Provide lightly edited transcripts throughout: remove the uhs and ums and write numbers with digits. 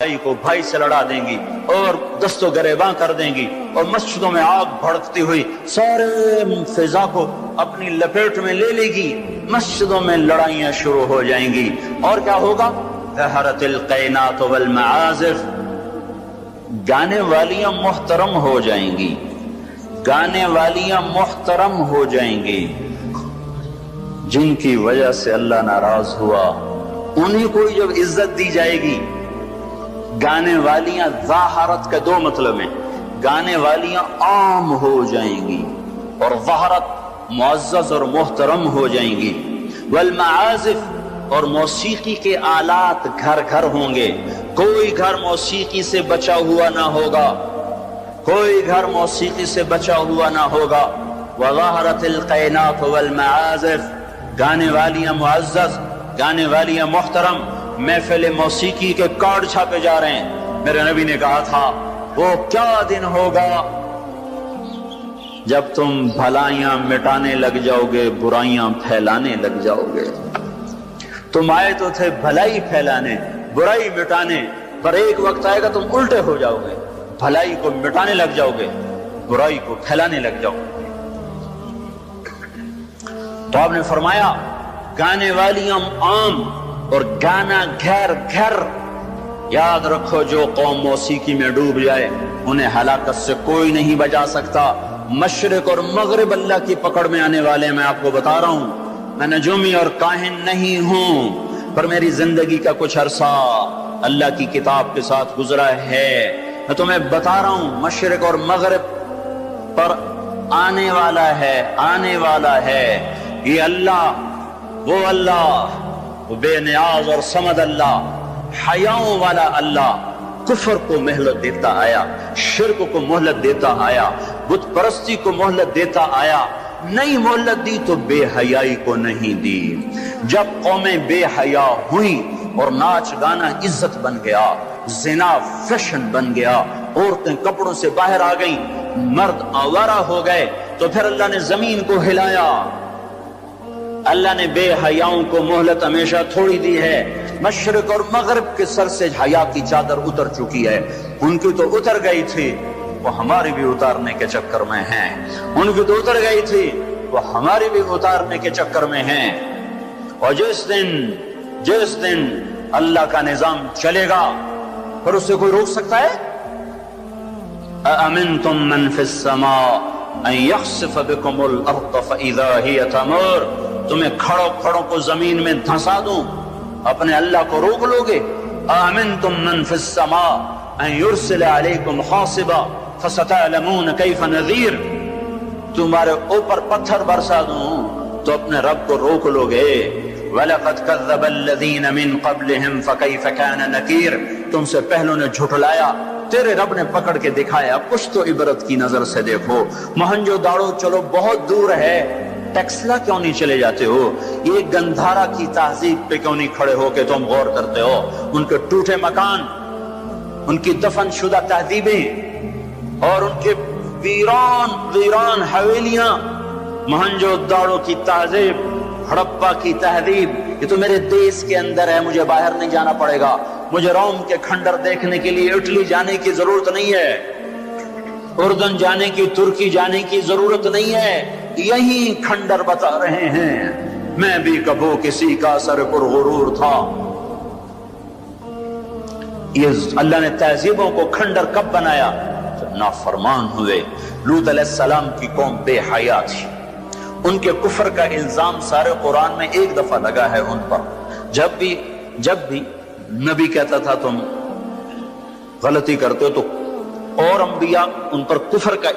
بھائی کو بھائی سے لڑا دیں گی اور دست و گریباں کر دیں گی اور مسجدوں میں آگ بھڑکتی ہوئی سارے فضا کو اپنی لپیٹ میں لے لے گی. مسجدوں میں لڑائیاں شروع ہو جائیں گی اور کیا ہوگا؟ ظہرت القینات والمعازف، گانے والیاں محترم ہو جائیں گی، گانے والیاں محترم ہو جائیں گی. جن کی وجہ سے اللہ ناراض ہوا انہیں کو جب عزت دی جائے گی. گانے والیاں ظاہرت کا دو مطلب ہیں، گانے والیاں عام ہو جائیں گی اور ظاہرت معزز اور محترم ہو جائیں گی. والمعازف، اور موسیقی کے آلات گھر گھر ہوں گے، کوئی گھر موسیقی سے بچا ہوا نہ ہوگا، کوئی گھر موسیقی سے بچا ہوا نہ ہوگا. وظہرت القینات والمعازف، گانے والیاں معزز، گانے والیاں محترم. محفل موسیقی کے کارڈ چھاپے جا رہے ہیں. میرے نبی نے کہا تھا وہ کیا دن ہوگا جب تم بھلائیاں مٹانے لگ جاؤ گے، برائیاں پھیلانے لگ جاؤ گے. تم آئے تو تھے بھلائی پھیلانے، برائی مٹانے، پر ایک وقت آئے گا تم الٹے ہو جاؤ گے، بھلائی کو مٹانے لگ جاؤ گے، برائی کو پھیلانے لگ جاؤ گے. تو آپ نے فرمایا گانے والیاں عام اور گانا گھر گھر. یاد رکھو جو قوم موسیقی میں ڈوب جائے انہیں ہلاکت سے کوئی نہیں بچا سکتا. مشرق اور مغرب اللہ کی پکڑ میں آنے والے. میں آپ کو بتا رہا ہوں میں نجومی اور کاہن نہیں ہوں، پر میری زندگی کا کچھ عرصہ اللہ کی کتاب کے ساتھ گزرا ہے. میں تمہیں بتا رہا ہوں مشرق اور مغرب پر آنے والا ہے، آنے والا ہے یہ اللہ، وہ اللہ، وہ بے نیاز اور صمد اللہ، حیاؤں والا اللہ. کفر کو مہلت دیتا آیا، شرک کو مہلت دیتا آیا، بت پرستی کو مہلت دیتا آیا. نہیں مہلت دی تو بے حیائی کو نہیں دی. جب قومیں بے حیا ہوئیں اور ناچ گانا عزت بن گیا، زنا فیشن بن گیا، عورتیں کپڑوں سے باہر آ گئیں، مرد آوارہ ہو گئے، تو پھر اللہ نے زمین کو ہلایا. اللہ نے بے حیاؤں کو مہلت ہمیشہ تھوڑی دی ہے. مشرق اور مغرب کے سر سے حیا کی چادر اتر چکی ہے. ان کی تو اتر گئی تھی، وہ ہماری بھی اتارنے کے چکر میں ہیں. ان کی تو اتر گئی تھی، وہ ہماری بھی اتارنے کے چکر میں ہیں. اور جس دن اللہ کا نظام چلے گا پھر اسے کوئی روک سکتا ہے؟ أَأَمِنْتُمْ مَنْ فِي السَّمَاءِ أَنْ يَخْسِفَ بِكُمُ الْأَرْضَ فَإِذَا هِيَ تَمُورُ. تمہیں کھڑوں کو زمین میں دھنسا دوں، اپنے اللہ کو روک لو گے؟ آمنتم من فی السماء ان یرسل علیکم حاصبا فستعلمون کیف نذیر. تمہارے اوپر پتھر برسا دوں تو اپنے رب کو روک لو گے؟ وَلَقَدْ كَذَّبَ الَّذِينَ مِن قَبْلِهِمْ فَكَيْفَ كَانَ نَكِيرٌ. تم سے پہلوں نے جھٹلایا، تیرے رب نے پکڑ کے دکھایا. کچھ تو عبرت کی نظر سے دیکھو. مہنجو داڑو چلو بہت دور ہے، ٹیکسلا کیوں نہیں چلے جاتے ہو؟ یہ گندھارا کی تہذیب پہ کیوں نہیں کھڑے ہو کہ تم غور کرتے ہو؟ ان کے ٹوٹے مکان، ان کی دفن شدہ تہذیبیں اور ان کے ویران حویلیاں، مہنجو داڑو کی تہذیب، ہڑپا کی تہذیب، یہ تو میرے دیش کے اندر ہے، مجھے باہر نہیں جانا پڑے گا. مجھے روم کے کھنڈر دیکھنے کے لیے اٹلی جانے کی ضرورت نہیں ہے، اردن جانے کی، ترکی جانے کی ضرورت نہیں ہے. یہی کھنڈر بتا رہے ہیں میں بھی کبھی کسی کا سر پر غرور تھا. یہ اللہ نے تہذیبوں کو کھنڈر کب بنایا؟ جب نافرمان ہوئے. لوط علیہ السلام کی قوم بے حیا تھی. ان کے کفر کا الزام سارے قرآن میں ایک دفعہ لگا ہے ان پر. جب بھی نبی کہتا تھا تم غلطی کرتے ہو، تو اور انبیاء ان پر کفر کا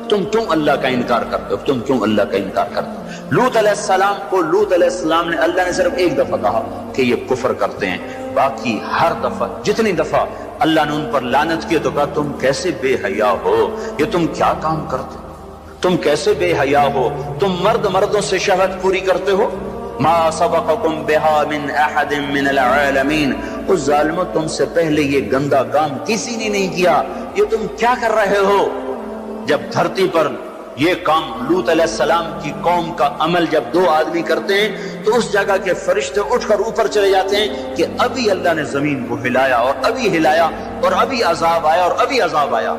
تم کیوں اللہ کا انکار کرتے ہو، تم کیوں اللہ کا انکار کرتے ہو. لوط علیہ السلام کو لوط علیہ السلام نے، اللہ نے صرف ایک دفعہ کہا کہ یہ کفر کرتے ہیں. باقی ہر دفعہ جتنی دفعہ اللہ نے ان پر لعنت کی تو کہا تم کیسے بے حیا ہو، یہ تم کیا کام کرتے ہو، تم کیسے بے حیا ہو، تم مردوں سے شہوت پوری کرتے ہو. ما سبقکم بہا من احد من العالمین. اس ظالموں تم سے پہلے یہ گندا کام کسی نے نہیں کیا، یہ تم کیا کر رہے ہو؟ جب دھرتی پر یہ کام لوط علیہ السلام کی قوم کا عمل جب دو آدمی کرتے ہیں تو اس جگہ کے فرشتے اٹھ کر اوپر چلے جاتے ہیں کہ ابھی اللہ نے زمین کو ہلایا اور ابھی ہلایا اور ابھی عذاب آیا اور ابھی عذاب آیا۔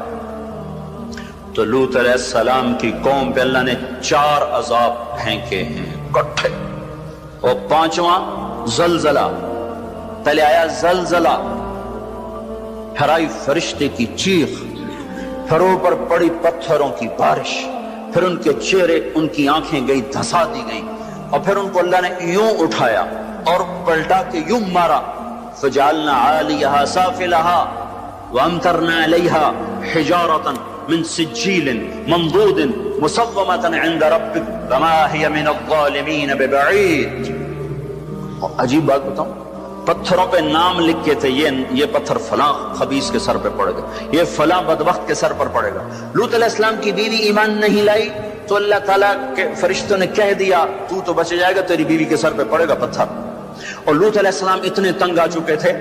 تو لوط علیہ السلام کی قوم پہ اللہ نے 4 عذاب پھینکے ہیں کٹھے، اور 5واں زلزلہ۔ پہلے آیا زلزلہ، پھر آئی فرشتے کی چیخ، پھر اوپر پڑی پتھروں کی بارش، پھر ان کے چہرے، ان کی آنکھیں گئی دھسا دی گئی، اور پھر ان کو اللہ نے یوں اٹھایا اور پلٹا کے یوں مارا۔ فجعلنا عالیہا سافلہا وامطرنا علیہا حجارۃ من سجیل منضود مسومۃ عند ربک وما ہی من الظالمین ببعید۔ عجیب بات بتاؤں، پتھروں پہ نام لکھ کے تھے، یہ پتھر فلاں خبیث کے سر پہ پڑے گا، یہ فلاں بدبخت کے سر پر پڑے گا۔ لوط علیہ السلام کی بیوی ایمان نہیں لائی تو اللہ تعالیٰ کے فرشتوں نے کہہ دیا تو بچ جائے گا، تیری بیوی کے سر پہ پڑے گا پتھر۔ اور لوط علیہ السلام اتنے تنگ آ چکے تھے،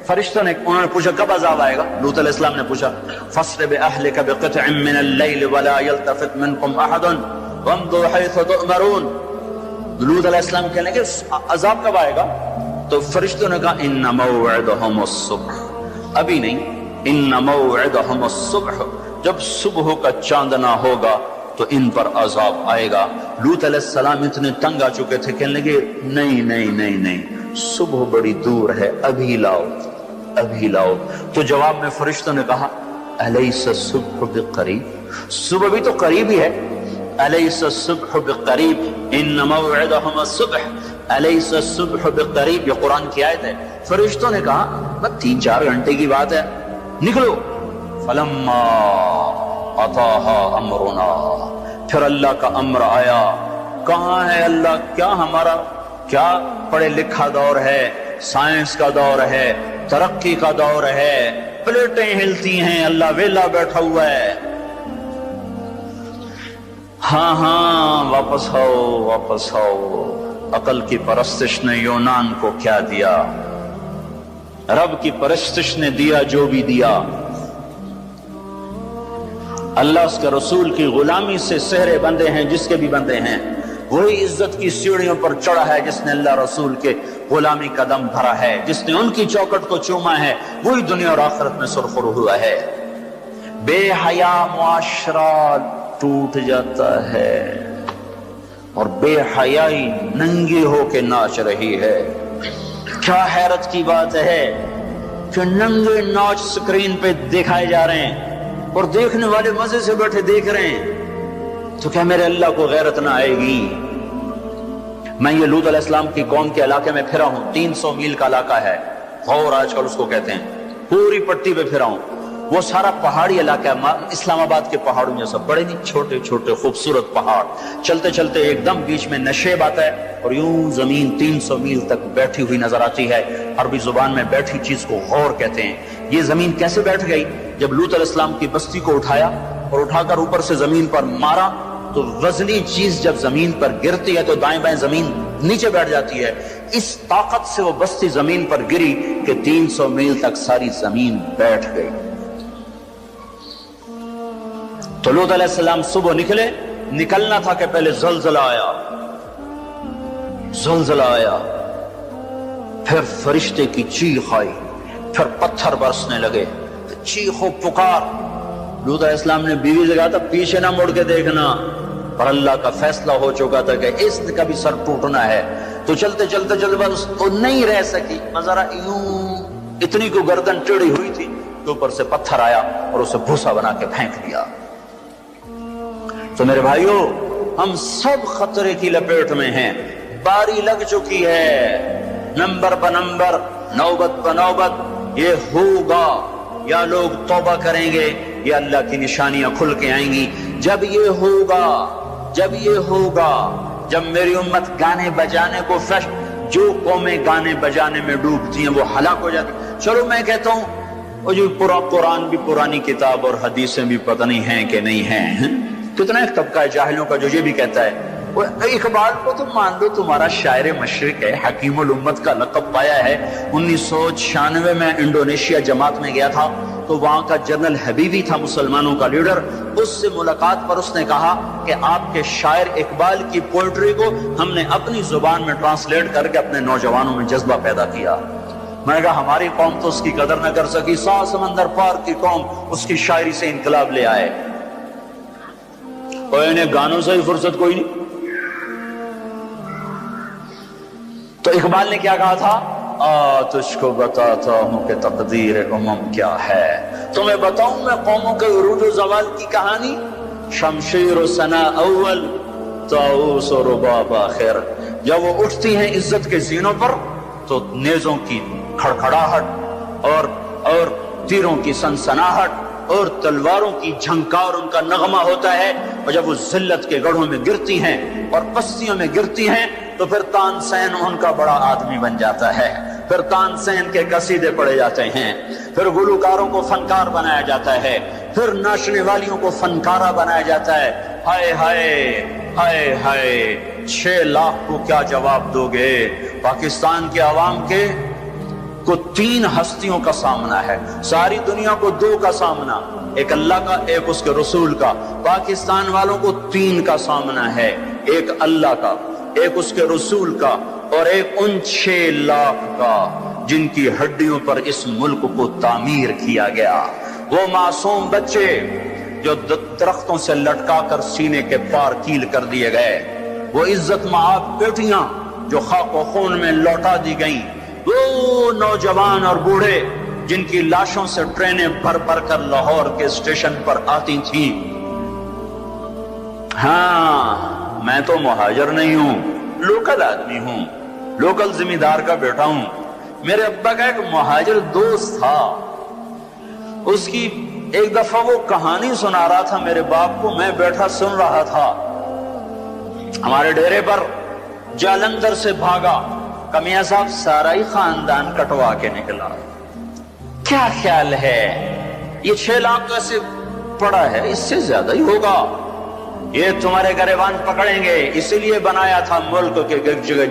فرشتوں نے انہوں نے پوچھا کب عذاب آئے گا؟ لوط علیہ السلام نے پوچھا فَاسْرِ بِأَهْلِكَ بِقِطْعٍ مِّنَ اللَّيْلِ وَلَا يَلْتَفِتْ مِنْكُمْ أَحَدٌ وَامْضُوا حَيْثُ تُؤْمَرُونَ۔ لوط علیہ السلام کہنے لگے عذاب کب آئے گا؟ تو فرشتوں نے کہا ان موعدہم الصبح، ابھی نہیں، ان موعدہم الصبح، جب صبح کا چاندنا ہوگا تو ان پر عذاب آئے گا۔ لوط علیہ السلام اتنے تنگ آ چکے تھے، کہنے لگے نہیں نہیں نہیں نہیں، صبح بڑی دور ہے، ابھی لاؤ ابھی لاؤ۔ تو جواب میں فرشتوں نے کہا الیس الصبح بقریب، صبح بھی تو قریب ہی ہے، الیس الصبح بقریب ان موعدہم الصبح الیس الصبح بقریب، یہ قرآن کی آیت ہے۔ فرشتوں نے کہا بس 3-4 گھنٹے کی بات ہے، نکلو۔ فلما اتاہا امرنا، پھر اللہ کا امر آیا۔ کہاں ہے اللہ؟ کیا ہمارا کیا پڑھے لکھا دور ہے، سائنس کا دور ہے، ترقی کا دور ہے، پلیٹیں ہلتی ہیں، اللہ ویلا بیٹھا ہوا ہے۔ ہاں ہاں واپس آؤ واپس آؤ۔ عقل کی پرستش نے یونان کو کیا دیا، رب کی پرستش نے دیا جو بھی دیا۔ اللہ اس کے رسول کی غلامی سے سہرے بندے ہیں جس کے بھی بندے ہیں، وہی عزت کی سیڑھیوں پر چڑھا ہے جس نے اللہ رسول کے غلامی کا دم بھرا ہے، جس نے ان کی چوکٹ کو چوما ہے، وہی دنیا اور آخرت میں سرخرو ہوا ہے۔ بے حیا معاشرہ ٹوٹ جاتا ہے اور بے حیائی ننگی ہو کے ناچ رہی ہے۔ کیا حیرت کی بات ہے کہ ننگے ناچ سکرین پہ دکھائے جا رہے ہیں اور دیکھنے والے مزے سے بیٹھے دیکھ رہے ہیں، تو کیا میرے اللہ کو غیرت نہ آئے گی؟ میں یہ لوط علیہ السلام کی قوم کے علاقے میں پھرا ہوں، 300 میل کا علاقہ ہے، غور آج کل اس کو کہتے ہیں، پوری پٹی پہ پھرا ہوں۔ وہ سارا پہاڑی علاقہ ہے، اسلام آباد کے پہاڑوں جیسا، بڑے نہیں چھوٹے چھوٹے خوبصورت پہاڑ، چلتے چلتے ایک دم بیچ میں نشیب آتا ہے اور یوں زمین 300 میل تک بیٹھی ہوئی نظر آتی ہے۔ عربی زبان میں بیٹھی چیز کو غور کہتے ہیں۔ یہ زمین کیسے بیٹھ گئی؟ جب لوط علیہ السلام کی بستی کو اٹھایا اور اٹھا کر اوپر سے زمین پر مارا تو وزنی چیز جب زمین پر گرتی ہے تو دائیں بائیں زمین نیچے بیٹھ جاتی ہے۔ اس طاقت سے وہ بستی زمین پر گری کہ 300 میل تک ساری زمین بیٹھ گئی۔ تو لوط علیہ السلام صبح نکلے، نکلنا تھا کہ پہلے زلزلہ آیا، زلزلہ آیا، پھر فرشتے کی چیخ آئی، پھر پتھر برسنے لگے، چیخ و پکار۔ لوط علیہ السلام نے بیوی سے کہا تھا پیچھے نہ مڑ کے دیکھنا، پر اللہ کا فیصلہ ہو چکا تھا کہ اس کا بھی سر ٹوٹنا ہے۔ تو چلتے چلتے چلتے بس تو نہیں رہ سکی، ذرا یوں اتنی کو گردن ٹیڑھی ہوئی تھی کہ اوپر سے پتھر آیا اور اسے بھوسا بنا کے پھینک دیا۔ تو میرے بھائیوں، ہم سب خطرے کی لپیٹ میں ہیں، باری لگ چکی ہے، نمبر بہ نمبر، نوبت بہ نوبت یہ ہوگا۔ یا لوگ توبہ کریں گے یا اللہ کی نشانیاں کھل کے آئیں گی۔ جب یہ ہوگا، جب یہ ہوگا، جب میری امت گانے بجانے کو جو قومیں گانے بجانے میں ڈوبتی ہیں وہ ہلاک ہو جاتی۔ چلو میں کہتا ہوں وہ جو قرآن بھی پرانی کتاب اور حدیثیں بھی پتہ نہیں ہیں کہ نہیں ہیں۔ کتنا ایک طبقہ ہے جاہلوں کا جو یہ بھی کہتا ہے اقبال کو تو مان لو تمہارا شاعر مشرق ہے، حکیم الامت کا لقب پایا ہے۔ 1996 میں انڈونیشیا جماعت میں گیا تھا تو وہاں کا جنرل حبیبی تھا مسلمانوں کا لیڈر، اس سے ملاقات پر اس نے کہا کہ آپ کے شاعر اقبال کی پوئٹری کو ہم نے اپنی زبان میں ٹرانسلیٹ کر کے اپنے نوجوانوں میں جذبہ پیدا کیا۔ میں نے کہا ہماری قوم تو اس کی قدر نہ کر سکی، 100 سمندر پار کی قوم اس کی شاعری سے انقلاب لے آئے، اور انہیں گانوں سے ہی فرصت کوئی نہیں۔ تو اقبال نے کیا کہا تھا؟ تجھ کو بتاتا ہوں کہ تقدیر امم کیا ہے، تمہیں بتاؤں میں قوموں کے عروج و زوال کی کہانی، شمشیر و ثنا اول طاؤس و رباب آخر۔ جب وہ اٹھتی ہیں عزت کے زینوں پر تو نیزوں کی کھڑکھڑاہٹ اور تیروں کی سنسناہٹ اور تلواروں کی جھنکار ان کا نغمہ ہوتا ہے، اور جب وہ ذلت کے گڑھوں میں گرتی ہیں اور پستیوں میں گرتی ہیں تو پھر تان سین ان کا بڑا آدمی بن جاتا ہے، پھر تان سین کے قصیدے پڑھے جاتے ہیں، پھر گلوکاروں کو فنکار بنایا جاتا ہے، پھر ناچنے والیوں کو فنکارہ بنایا جاتا ہے۔ ہائے ہائے ہائے ہائے، 6 لاکھ کو کیا جواب دو گے؟ پاکستان کے عوام کے کو 3 ہستیوں کا سامنا ہے، ساری دنیا کو 2 کا سامنا، ایک اللہ کا ایک اس کے رسول کا، پاکستان والوں کو 3 کا سامنا ہے، ایک اللہ کا، ایک اس کے رسول کا، اور ایک ان 6 لاکھ کا جن کی ہڈیوں پر اس ملک کو تعمیر کیا گیا۔ وہ معصوم بچے جو درختوں سے لٹکا کر سینے کے پار کیل کر دیے گئے، وہ عزت مآب بیٹیاں جو خاک و خون میں لوٹا دی گئیں، وہ نوجوان اور بوڑھے جن کی لاشوں سے ٹرینیں بھر بھر کر لاہور کے اسٹیشن پر آتی تھیں۔ ہاں، میں تو مہاجر نہیں ہوں، لوکل آدمی ہوں، لوکل ذمہ دار کا بیٹا ہوں۔ میرے ابا کا ایک مہاجر دوست تھا، اس کی ایک دفعہ وہ کہانی سنا رہا تھا میرے باپ کو، میں بیٹھا سن رہا تھا۔ ہمارے ڈیرے پر جالندھر سے بھاگا کمیاں صاحب سارا ہی خاندان کٹوا کے نکلا۔ کیا خیال ہے یہ 6 لاکھ تو ایسے پڑا ہے، اس سے زیادہ ہی ہوگا، یہ تمہارے گریبان پکڑیں گے، اسی لیے بنایا تھا ملک کے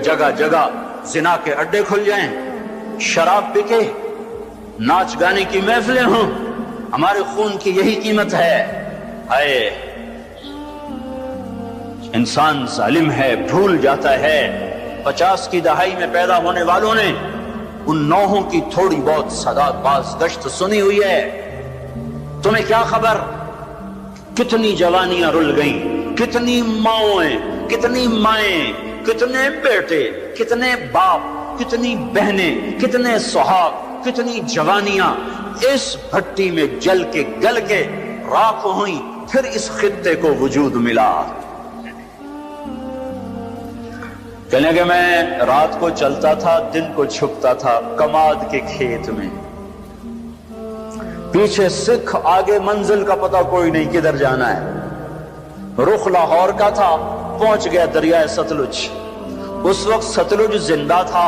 جگہ جگہ زنا کے اڈے کھل جائیں، شراب بکے، ناچ گانے کی محفلیں ہوں، ہمارے خون کی یہی قیمت ہے۔ ہائے، انسان ظالم ہے، بھول جاتا ہے۔ 50 کی دہائی میں پیدا ہونے والوں نے ان نوحوں کی تھوڑی بہت سداد باز گشت سنی ہوئی ہے۔ تمہیں کیا خبر کتنی جوانیاں رل گئیں، کتنی ماؤں، کتنی مائیں، کتنے بیٹے، کتنے باپ، کتنی بہنیں، کتنے سہاگ، کتنی جوانیاں اس بھٹی میں جل کے گل کے راکھ ہوئیں، پھر اس خطے کو وجود ملا۔ کہنے کہ میں رات کو چلتا تھا، دن کو چھپتا تھا کماد کے کھیت میں، پیچھے سکھ، آگے منزل کا پتہ کوئی نہیں کدھر جانا ہے۔ رخ لاہور کا تھا، پہنچ گیا دریائے ستلج۔ اس وقت ستلج زندہ تھا،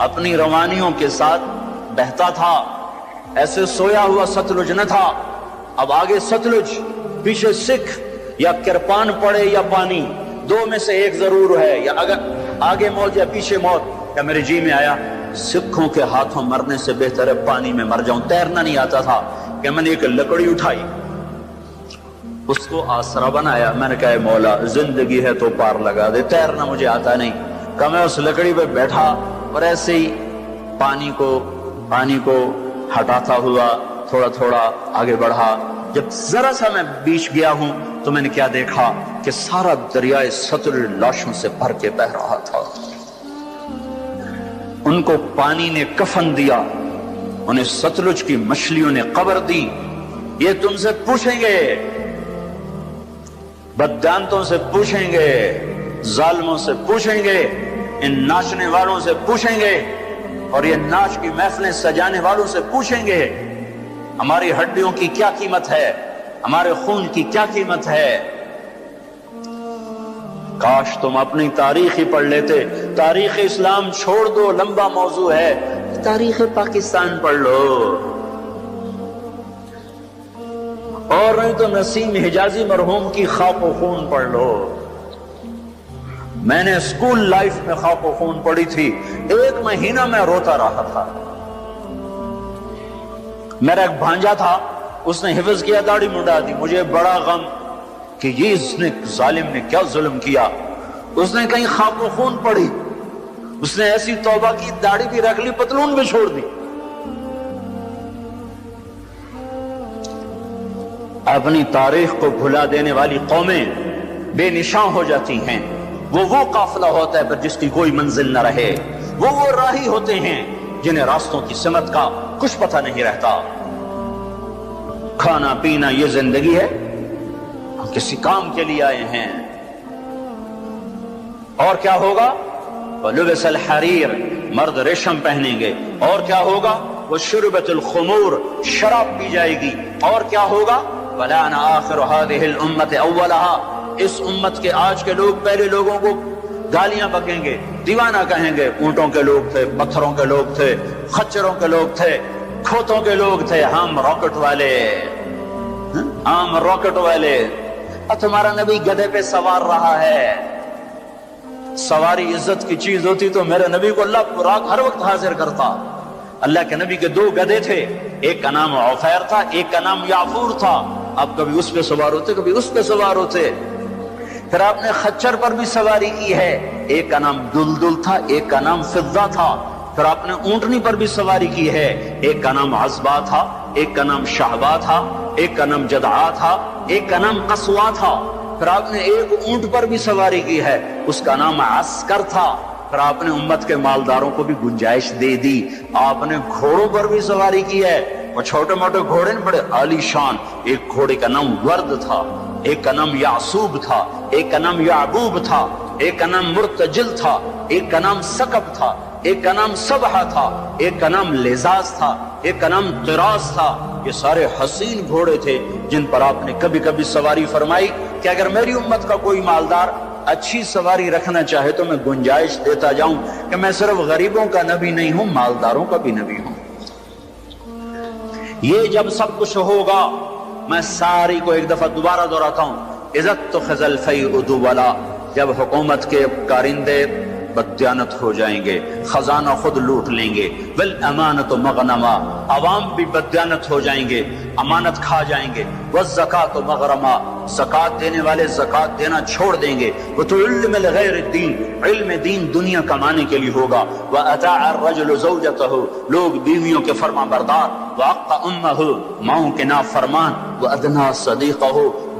اپنی روانیوں کے ساتھ بہتا تھا، ایسے سویا ہوا ستلج نہ تھا۔ اب آگے ستلج، پیچھے سکھ، یا کرپان پڑے یا پانی، 2 میں سے ایک ضرور ہے، یا اگر آگے موت یا پیچھے موت۔ کیا میرے جی میں آیا سکھوں کے ہاتھوں مرنے سے بہتر ہے پانی میں مر جاؤں۔ تیرنا نہیں آتا تھا کہ میں نے ایک لکڑی اٹھائی، اس کو آسرا بنایا، میں نے کہا اے مولا زندگی ہے تو پار لگا دے، تیرنا مجھے آتا نہیں۔ کہ میں اس لکڑی پہ بیٹھا اور ایسے ہی پانی کو ہٹاتا ہوا تھوڑا تھوڑا آگے بڑھا۔ جب ذرا سا میں بیچ گیا ہوں تو میں نے کیا دیکھا کہ سارا دریائے ستلج لاشوں سے بھر کے بہ رہا تھا۔ ان کو پانی نے کفن دیا، انہیں ستلج کی مچھلیوں نے قبر دی۔ یہ تم سے پوچھیں گے، بددانتوں سے پوچھیں گے، ظالموں سے پوچھیں گے، ان ناچنے والوں سے پوچھیں گے، اور یہ ناچ کی محفلیں سجانے والوں سے پوچھیں گے ہماری ہڈیوں کی کیا قیمت ہے، ہمارے خون کی کیا قیمت ہے۔ کاش تم اپنی تاریخ ہی پڑھ لیتے۔ تاریخ اسلام چھوڑ دو، لمبا موضوع ہے، تاریخ پاکستان پڑھ لو، اور نہیں تو نسیم حجازی مرحوم کی خاک و خون پڑھ لو۔ میں نے اسکول لائف میں خاک و خون پڑی تھی، 1 مہینہ میں روتا رہا تھا۔ میرا ایک بھانجا تھا، اس نے حفظ کیا، داڑھی منڈا دی، مجھے بڑا غم کہ یہ اس نے ظالم نے کیا ظلم کیا۔ اس نے کہیں خاک و خون پڑی، اس نے ایسی توبہ کی، داڑھی بھی رکھ لی، پتلون بھی چھوڑ دی۔ اپنی تاریخ کو بھلا دینے والی قومیں بے نشان ہو جاتی ہیں۔ وہ قافلہ ہوتا ہے پر جس کی کوئی منزل نہ رہے، وہ راہی ہوتے ہیں جنہیں راستوں کی سمت کا کچھ پتہ نہیں رہتا۔ کھانا پینا یہ زندگی ہے، ہم کسی کام کے لیے آئے ہیں۔ اور کیا ہوگا؟ وَلُبِسَ الْحَرِيرُ، مرد ریشم پہنیں گے۔ اور کیا ہوگا؟ وَشُرِبَتِ الْخُمُورُ، شراب پی جائے گی۔ اور کیا ہوگا؟ وَلَعَنَ آخِرُ هَذِهِ الْأُمَّةِ أَوَّلَهَا، اس امت کے آج کے لوگ پہلے لوگوں کو گالیاں بکیں گے، دیوانہ کہیں گے۔ اونٹوں کے لوگ تھے، پتھروں کے لوگ تھے، خچروں کے لوگ تھے، کھوتوں کے لوگ تھے، ہم راکٹ والے، ہم راکٹ والے۔ اور تمہارا نبی گدھے پہ سوار رہا ہے۔ سواری عزت کی چیز ہوتی تو میرے نبی کو اللہ براق ہر وقت حاضر کرتا۔ اللہ کے نبی کے 2 گدھے تھے، ایک کا نام عفیر تھا، ایک کا نام یعفور تھا۔ اب کبھی اس پہ سوار ہوتے، کبھی اس پہ سوار ہوتے۔ پھر آپ نے خچر پر بھی سواری کی ہے، ایک کا نام دلدل تھا، ایک کا نام فضہ تھا۔ پھر آپ نے اونٹنی پر بھی سواری کی ہے، ایک کا نام عزبہ تھا، ایک کا نام شہبہ تھا، ایک کا نام جدعا تھا، ایک کا نام قصوا تھا۔ پھر آپ نے ایک اونٹ پر بھی سواری کی ہے، اس کا نام عسکر تھا۔ پھر آپ نے امت کے مالداروں کو بھی گنجائش دے دی، آپ نے گھوڑوں پر بھی سواری کی ہے۔ وہ چھوٹے موٹے گھوڑے بڑے عالی شان، ایک گھوڑے کا نام ورد تھا، ایک کا نام یعصوب تھا، ایک کا نام یعبوب تھا، ایک کا نام مرتجل تھا، ایک کا نام سکب تھا، ایک کا نام سبحہ تھا، ایک کا نام لزاز تھا، ایک کا نام قراز تھا۔ یہ سارے حسین گھوڑے تھے جن پر آپ نے کبھی کبھی سواری فرمائی کہ اگر میری امت کا کوئی مالدار اچھی سواری رکھنا چاہے تو میں گنجائش دیتا جاؤں کہ میں صرف غریبوں کا نبی نہیں ہوں، مالداروں کا بھی نبی ہوں۔ یہ جب سب کچھ ہوگا، میں ساری کو ایک دفعہ دوبارہ دہراتا ہوں، عزت تو خزل فی ادولا، جب حکومت کے کارندے بددیانت ہو جائیں گے، خزانہ خود لوٹ لیں گے، والامانت مغنما، عوام بھی بددیانت ہو جائیں گے، امانت کھا جائیں گے، والزکاۃ مغرما، زکات دینے والے زکات دینا چھوڑ دیں گے، وتعلم الغیر الدین، علم دین دنیا کمانے کے لیے ہوگا، واطاع الرجل زوجته، لوگ بیویوں کے فرما بردار، واقع امہ، ماؤں کے نافرمان، وادنا صدیقہ،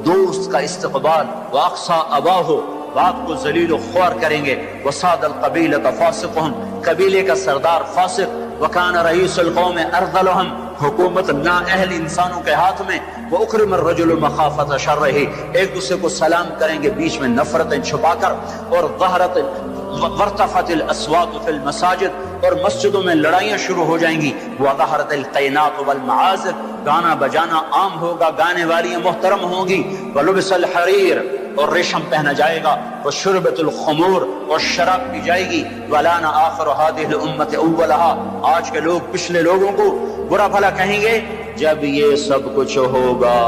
دوست کا استقبال، واقصى اباہ، باپ کو ذلیل و خوار کریں گے، وصاد القبیلۃ فاسقہم، قبیلے کا سردار فاسق، وکان رئیس القوم ارذلہم، حکومت نااہل انسانوں کے ہاتھ میں، وَأُكْرِمَ الرَّجُلُ مَخَافَةَ شَرِّهِ، ایک دوسرے کو سلام کریں گے بیچ میں نفرتیں چھپا کر، اور وارتفعت الاصوات فی المساجد، اور مسجدوں میں لڑائیاں شروع ہو جائیں گی، وظہرت القینات والمعازف، گانا بجانا عام ہوگا، گانے والیاں محترم ہوں گی، وَلُبِسَ الْحَرِيرُ، اور ریشم پہنا جائے گا، وَشُرْبَتُ الْخُمُورُ، اور شراب پی جائے گی، وَلَعَنَ آخِرُ هَذِهِ الْأُمَّةِ أَوَّلَهَا، آج کے لوگ پچھلے لوگوں کو برا بھلا کہیں گے۔ جب یہ سب کچھ ہوگا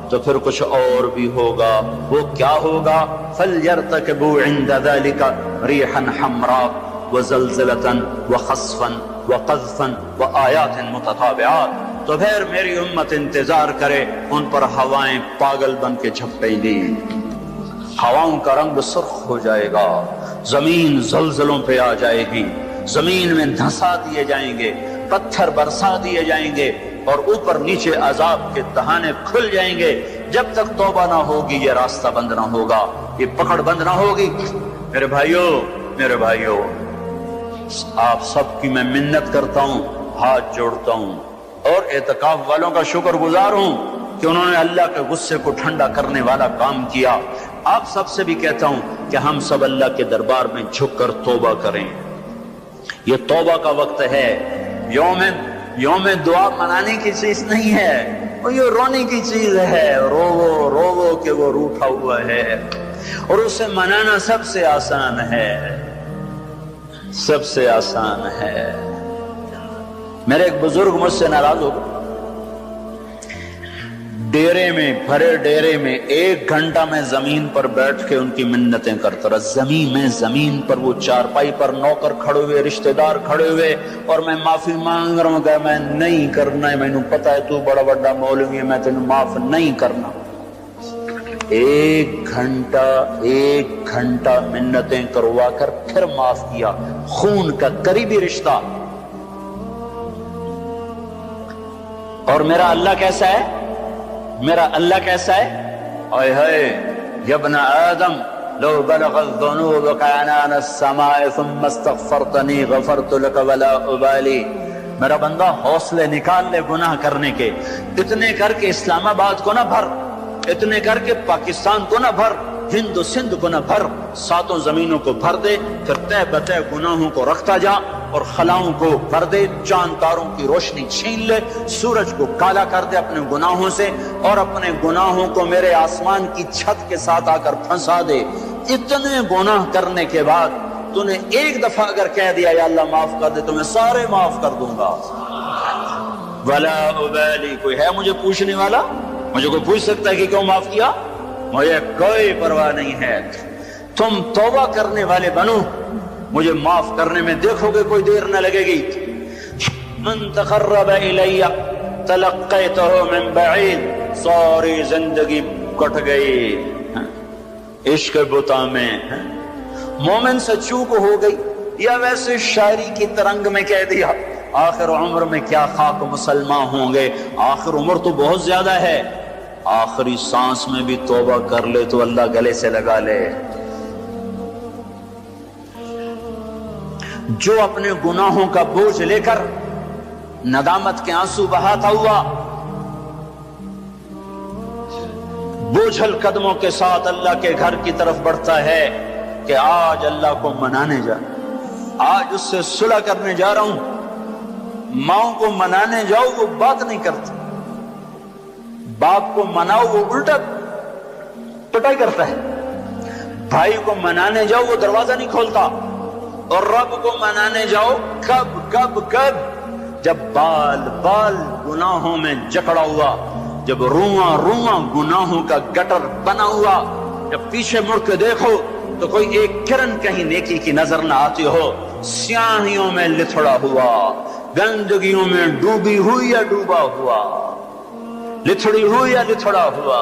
تو پھر کچھ اور بھی ہوگا، وہ کیا ہوگا؟ فَلْيَرْتَكِبُوا عِنْدَ ذَلِكَ رِيحًا حَمْرَاءَ وَزَلْزَلَةً وَخَسْفًا وَقَذْفًا وَآيَاتٍ مُتَتَابِعَاتٍ، تو پھر میری امت انتظار کرے، ان پر ہوائیں پاگل بن کے جھپٹیں گی، ہواؤں کا رنگ سرخ ہو جائے گا، زمین زلزلوں پہ آ جائے گی، زمین میں دھسا دیے جائیں گے، پتھر برسا دیے جائیں گے، اور اوپر نیچے عذاب کے دہانے کھل جائیں گے۔ جب تک توبہ نہ ہوگی یہ راستہ بند نہ ہوگا، یہ پکڑ بند نہ ہوگی۔ میرے بھائیوں، آپ سب کی میں منت کرتا ہوں، ہاتھ جوڑتا ہوں، اور اعتکاف والوں کا شکر گزار ہوں کہ انہوں نے اللہ کے غصے کو ٹھنڈا کرنے والا کام کیا۔ آپ سب سے بھی کہتا ہوں کہ ہم سب اللہ کے دربار میں جھک کر توبہ کریں۔ یہ توبہ کا وقت ہے، یوم دعا منانے کی چیز نہیں ہے، اور یہ رونے کی چیز ہے، رو کہ وہ روٹھا ہوا ہے، اور اسے منانا سب سے آسان ہے، سب سے آسان ہے۔ میرے ایک بزرگ مجھ سے ناراض ہو گئے، ڈیرے میں, بھرے ڈیرے میں 1 گھنٹہ میں زمین پر بیٹھ کے ان کی منتیں کرتا رہا. زمین پر وہ چارپائی پر نوکر کھڑے ہوئے, رشتہ دار کھڑے ہوئے, اور میں معافی مانگ رہا ہوں کہ میں نہیں کرنا ہے, مینوں پتا ہے تو بڑا بڑا مولوی ہے, میں تینوں معاف نہیں کرنا. 1 گھنٹہ منتیں کروا کر پھر معاف کیا. خون کا قریبی رشتہ. اور میرا اللہ کیسا ہے, میرا اللہ کیسا ہے؟ اے ہے یا ابن آدم لو بلغ الذنوب عنان السماء ثم استغفرتنی غفرت لك ولا ابالی. میرا بندہ حوصلے نکال لے گناہ کرنے کے. اتنے کر کے اسلام آباد کو نہ بھر, اتنے کر کے پاکستان کو نہ بھر, ہند و سندھ کو نہ بھر, 7 زمینوں کو بھر دے. پھر تہ بتہ گناہوں کو رکھتا جا اور خلاؤں کو بھر دے. چاند تاروں کی روشنی چھین لے, سورج کو کالا کر دے اپنے گناہوں سے, اور اپنے گناہوں کو میرے آسمان کی چھت کے ساتھ آ کر پھنسا دے. اتنے گناہ کرنے کے بعد تو نے 1 دفعہ اگر کہہ دیا یا اللہ معاف کر دے تو میں سارے معاف کر دوں گا. ولا ابالی. کوئی ہے مجھے پوچھنے والا؟ مجھے کوئی پوچھ سکتا ہے کہ کیوں معاف کیا؟ مجھے کوئی پرواہ نہیں ہے. تم توبہ کرنے والے بنو, مجھے معاف کرنے میں دیکھو گے کوئی دیر نہ لگے گی. من تقرب الی تلقیتہ من بعید. ساری زندگی کٹ گئی عشق بتا میں. مومن سے چوک ہو گئی, یا ویسے شاعری کی ترنگ میں کہہ دیا آخر عمر میں کیا خاک مسلمان ہوں گے. آخر عمر تو بہت زیادہ ہے, آخری سانس میں بھی توبہ کر لے تو اللہ گلے سے لگا لے. جو اپنے گناہوں کا بوجھ لے کر ندامت کے آنسو بہاتا ہوا بوجھل قدموں کے ساتھ اللہ کے گھر کی طرف بڑھتا ہے کہ آج اللہ کو منانے جا, آج اس سے صلح کرنے جا رہا ہوں. ماؤں کو منانے جاؤ وہ بات نہیں کرتی, باپ کو مناؤ وہ الٹا پٹائی کرتا ہے. بھائی کو منانے جاؤ وہ دروازہ نہیں کھولتا, اور رب کو منانے جاؤ کب جب بال گناہوں میں جکڑا ہوا, جب رواں گناہوں کا گٹر بنا ہوا, جب پیچھے مڑ کے دیکھو تو کوئی ایک کرن کہیں نیکی کی نظر نہ آتی ہو. سیاہیوں میں لتھڑا ہوا, گندگیوں میں ڈوبی ہوئی یا ڈوبا ہوا, لتھڑی ہوئی یا لتھڑا ہوا.